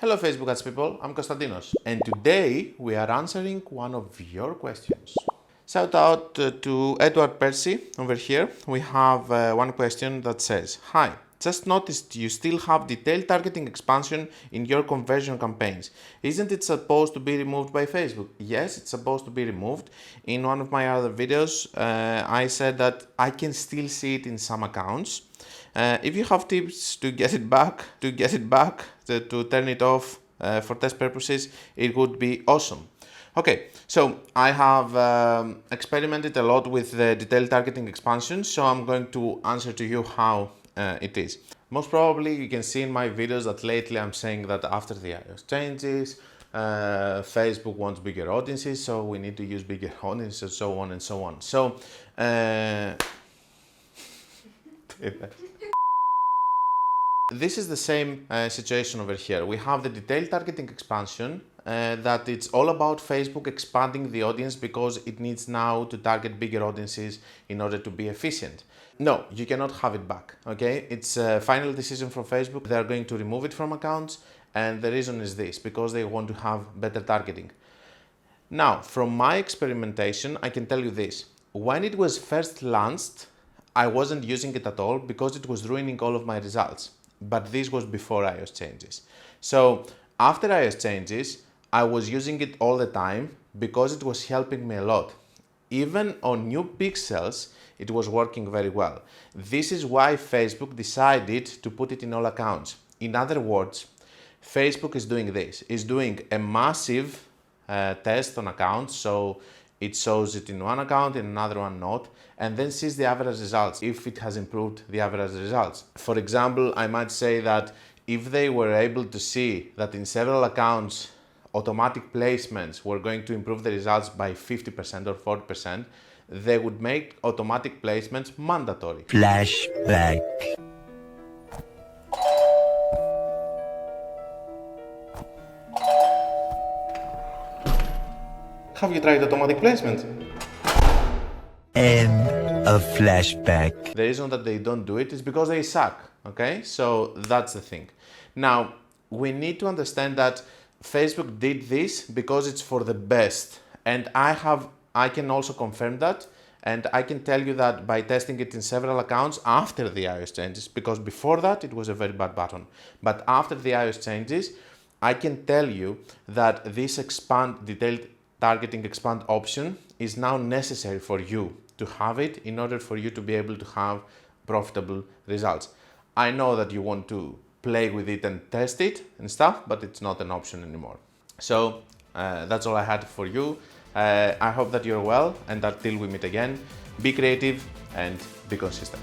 Hello Facebook ads people, I'm Konstantinos and today we are answering one of your questions. Shout out to Edward Percy over here. We have one question that says, Hi, just noticed you still have detailed targeting expansion in your conversion campaigns. Isn't it supposed to be removed by Facebook? Yes, it's supposed to be removed. In one of my other videos, I said that I can still see it in some accounts. If you have tips to get it back, to turn it off for test purposes, it would be awesome. Okay, so I have experimented a lot with the detailed targeting expansion, so I'm going to answer to you how it is. Most probably you can see in my videos that lately I'm saying that after the iOS changes, Facebook wants bigger audiences, so we need to use bigger audiences, so on and so on. So, this is the same situation over here. We have the detailed targeting expansion that it's all about Facebook expanding the audience because it needs now to target bigger audiences in order to be efficient. No, you cannot have it back, okay? It's a final decision from Facebook. They are going to remove it from accounts, and the reason is this, because they want to have better targeting. Now, from my experimentation, I can tell you this. When it was first launched, I wasn't using it at all because it was ruining all of my results. But this was before iOS changes. So after iOS changes, I was using it all the time because it was helping me a lot. Even on new pixels, it was working very well. This is why Facebook decided to put it in all accounts. In other words, Facebook is doing this, is doing a massive test on accounts, so it shows it in one account, in another one not, and then sees the average results, if it has improved the average results. For example, I might say that if they were able to see that in several accounts, automatic placements were going to improve the results by 50% or 40%, they would make automatic placements mandatory. Flashback. Have you tried automatic placement? End of flashback. The reason that they don't do it is because they suck, okay? So that's the thing. Now, we need to understand that Facebook did this because it's for the best. And I can also confirm that. And I can tell you that by testing it in several accounts after the iOS changes, because before that it was a very bad button. But after the iOS changes, I can tell you that this detailed targeting expand option is now necessary for you to have it in order for you to be able to have profitable results. I know that you want to play with it and test it and stuff, but it's not an option anymore. So that's all I had for you. I hope that you're well, and until we meet again, be creative and be consistent.